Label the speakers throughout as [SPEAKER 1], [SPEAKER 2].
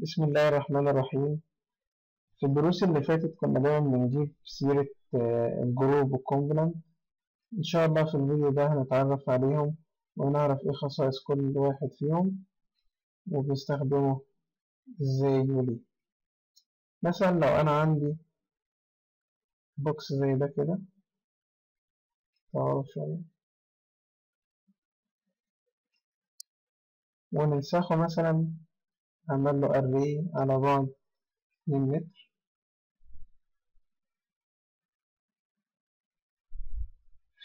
[SPEAKER 1] بسم الله الرحمن الرحيم. في الدروس اللي فاتت كنا دايما بنجيب سيرة الجروب والكومبوننت. إن شاء الله في الفيديو ده هنتعرف عليهم ونعرف إيه خصائص كل واحد فيهم وبيستخدمه إزاي وليه. مثلا لو أنا عندي بوكس زي ده كده، تعالوا شوية وننسخه، مثلا أعمل له أري على بعد 2 متر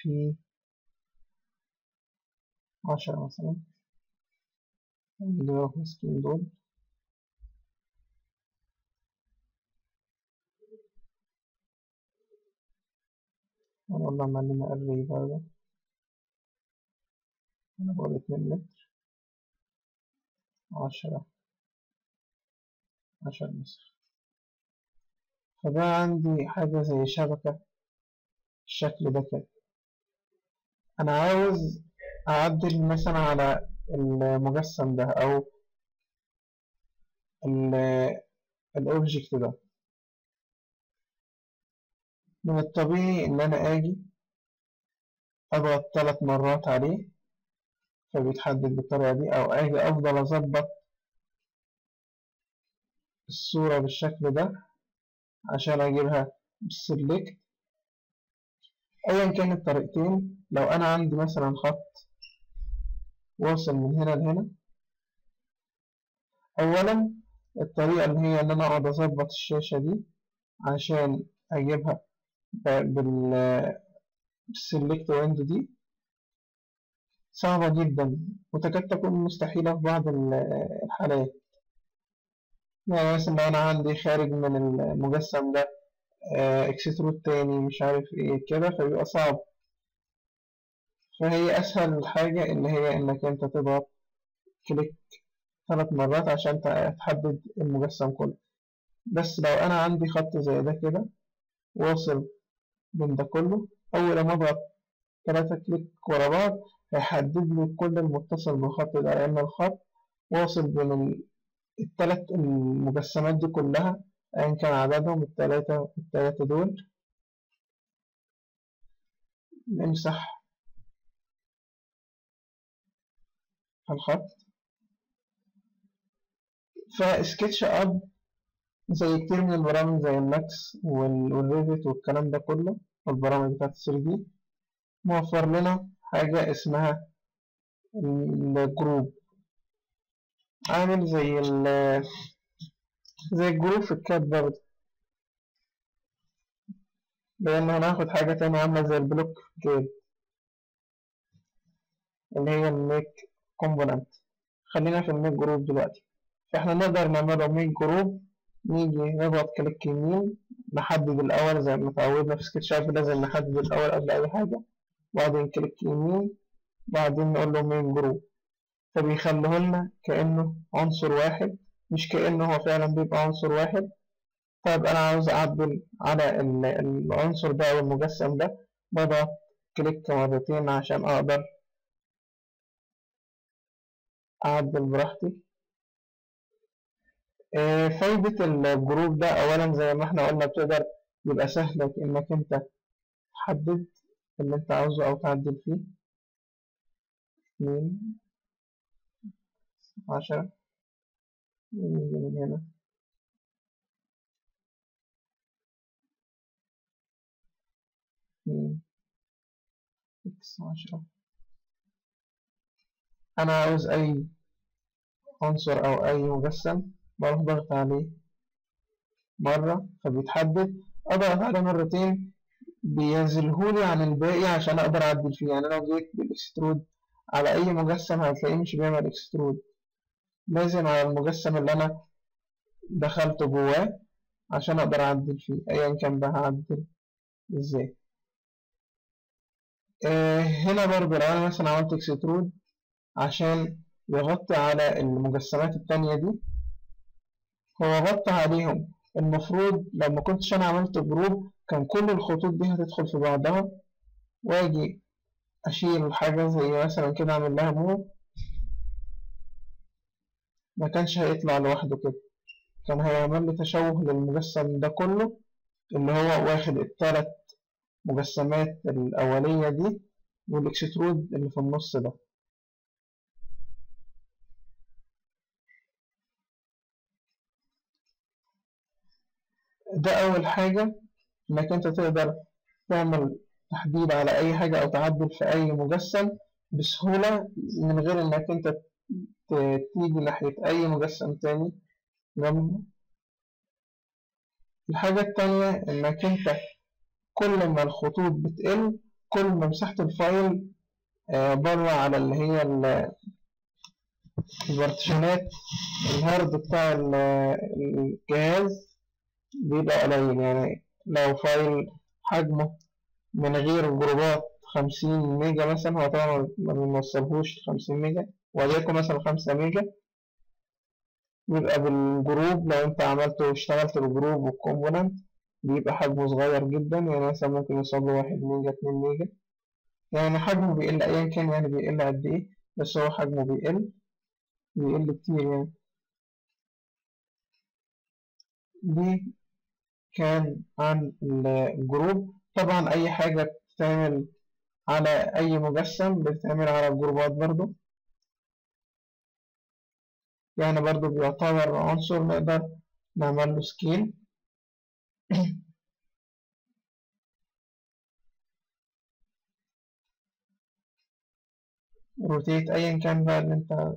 [SPEAKER 1] في 10 مثلا، دول ماسكين دول، ونقول له اعمل لنا أري برضه. أنا بقول 2 متر 10 نسخ. فده عندي حاجة زي شبكة الشكل ده كده. أنا عاوز أعدل مثلا على المجسم ده أو الأوبجكت ده. من الطبيعي إن أنا أجي أضغط 3 مرات عليه فبيتحدد بالطريقة دي، أو أجي أفضل أظبط الصورة بالشكل ده عشان أجيبها بالسلكت. أيا كان الطريقتين، لو أنا عندي مثلا خط واصل من هنا لهنا، أولا الطريقة اللي هي إن أنا أقعد أظبط الشاشة دي عشان أجيبها بالسلكت ويندو دي صعبة جدا وتكاد تكون مستحيلة في بعض الحالات. يعني مثلا لو أنا عندي خارج من المجسم ده اكسترود تاني مش عارف ايه كده، فبيبقى صعب. فهي أسهل حاجة اللي هي إنك أنت تضغط كليك 3 مرات عشان تحدد المجسم كله. بس لو أنا عندي خط زي ده كده واصل من ده كله، أول ما أضغط 3 كليك ورا بعض هيحدد لي كل المتصل بالخط ده، لأن الخط واصل بين التلات المجسمات دي كلها أيا كان عددهم التلاتة دول. نمسح الخط. فسكتش أب زي كتير من البرامج زي الماكس والريفت والكلام ده كله والبرامج بتاعت 3D موفر لنا حاجة اسمها الجروب، عامل زي الجروب في الكاد برضه، لأن هناخد حاجة تانية عاملة زي البلوك كاد اللي هي الميك كومبوننت. خلينا في الميك جروب دلوقتي. فاحنا نقدر نعمله ميك جروب. نيجي نضغط كليك يمين، نحدد الأول زي ما اتعودنا في سكتش اب، لازم نحدد الأول قبل أي حاجة، وبعدين كليك يمين، بعدين نقول له ميك جروب، فبيخليه لنا كأنه عنصر واحد، مش كأنه هو فعلا بيبقى عنصر واحد. طيب أنا عاوز أعدل على العنصر ده أو المجسم ده، بضغط كليك مرتين عشان أقدر أعدل براحتي. فايدة الجروب ده أولا زي ما احنا قلنا بتقدر يبقى سهل إنك أنت تحدد اللي أنت عاوزه أو تعدل فيه. 2 10 ونيجي من هنا 2 إكس 10. أنا عاوز أي عنصر أو أي مجسم بروح ضغط عليه مرة فبيتحدد، أضغط عليه مرتين بينزلهولي عن الباقي عشان أقدر أعدل فيه. يعني لو جيت بالإكسترود على أي مجسم هتلاقيه مش بيعمل إكسترود، لازم على المجسم اللي أنا دخلته جواه عشان أقدر أعدل فيه أيا كان بقى هعدل إزاي. هنا برضه لو أنا مثلا عملت إكسترود عشان يغطي على المجسمات التانية دي، هو غطى عليهم. المفروض لو ما كنتش أنا عملت جروب كان كل الخطوط دي هتدخل في بعضها، وأجي أشيل حاجة زي مثلا كده أعمل لها موف، ما كانش هيطلع لوحده كده. كان هيعمل لي تشوه للمجسم ده كله، اللي هو واخد التلات مجسمات الأولية دي والإكسترود اللي في النص ده. ده أول حاجة، إنك أنت تقدر تعمل تحديد على أي حاجة أو تعدل في أي مجسم بسهولة من غير إنك أنت تيجي ناحية أي مجسم تاني جنبه. الحاجة التانية إنك أنت كل ما الخطوط بتقل كل ما مساحة الفايل بره على اللي هي البارتيشنات الهارد بتاع الجهاز بيبقى قليل. يعني لو فايل حجمه من غير جروبات 50 ميجا مثلا، هو طبعا ما بنوصلهوش 50 ميجا، وليكن مثلا 5 ميجا، بيبقى بالجروب. لو انت عملت واشتغلت بالجروب والكومبوننت بيبقى حجمه صغير جدا، يعني مثلا ممكن يوصل له 1 ميجا 2 ميجا، يعني حجمه بيقل أيا كان، يعني بيقل قد إيه، بس هو حجمه بيقل كتير يعني. دي كان عن الجروب. طبعا أي حاجة بتتعمل على أي مجسم بتتعمل على الجروبات برضو، يعني برضو بيعتبر عنصر نقدر نعمل له سكيل. روتيت أيا كان بقى اللي أنت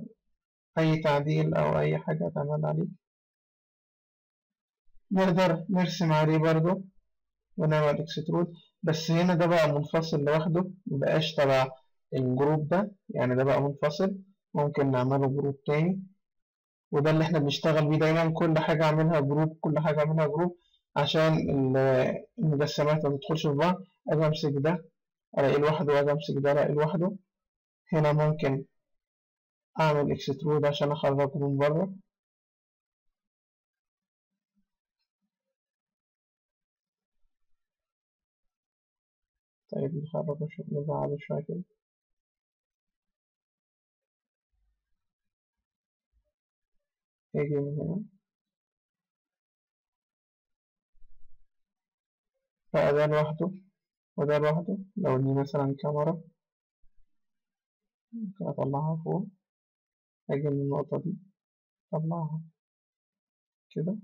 [SPEAKER 1] أي تعديل أو أي حاجة تعمل عليه نقدر نرسم عليه برضو ونعمل اكسترود. بس هنا ده بقى منفصل لوحده، مبقاش تبع الجروب ده، يعني ده بقى منفصل، ممكن نعمله جروب تاني. وده اللي احنا بنشتغل بيه دايما، كل حاجة اعملها جروب، كل حاجة اعملها جروب عشان المجسمات ما تدخلش في بعض. اجي امسك ده الاقي لوحده، واجي امسك ده الاقي لوحده. هنا ممكن اعمل اكسترود عشان اخرجه من بره. طيب نخرجه نبعده شوية كده. اجي من هنا بقى ده لوحده وده لوحده. لو دي مثلا كاميرا ممكن أطلعها فوق، أجي من النقطة دي أطلعها كده.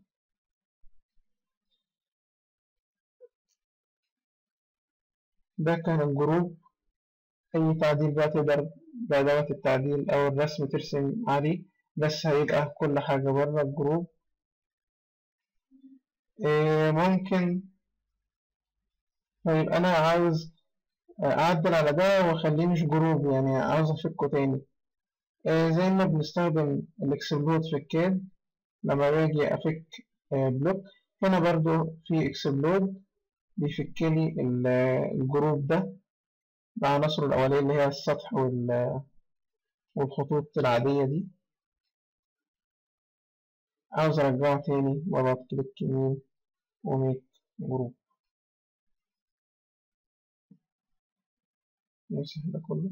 [SPEAKER 1] ده كان الجروب. أي تعديل بقى تقدر بأدوات التعديل أو الرسم ترسم عليه، بس هيبقى كل حاجة بره الجروب. ممكن. طيب أنا عاوز أعدل على ده وأخليه مش جروب، يعني عاوز أفكه تاني. زي ما بنستخدم الإكسبلود في الكاد لما باجي أفك بلوك، هنا برضو في إكسبلود بيفكلي الجروب ده بعناصره الأولية اللي هي السطح والخطوط العادية دي. عاوز أرجعه تاني وأضغط كليك يمين وميك جروب، نمسح ده كله.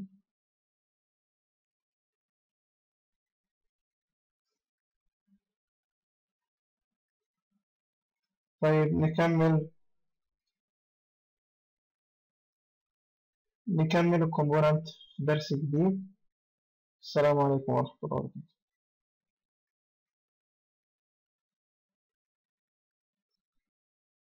[SPEAKER 1] طيب نكمل الكومبوننت في درس جديد. السلام عليكم ورحمة الله وبركاته.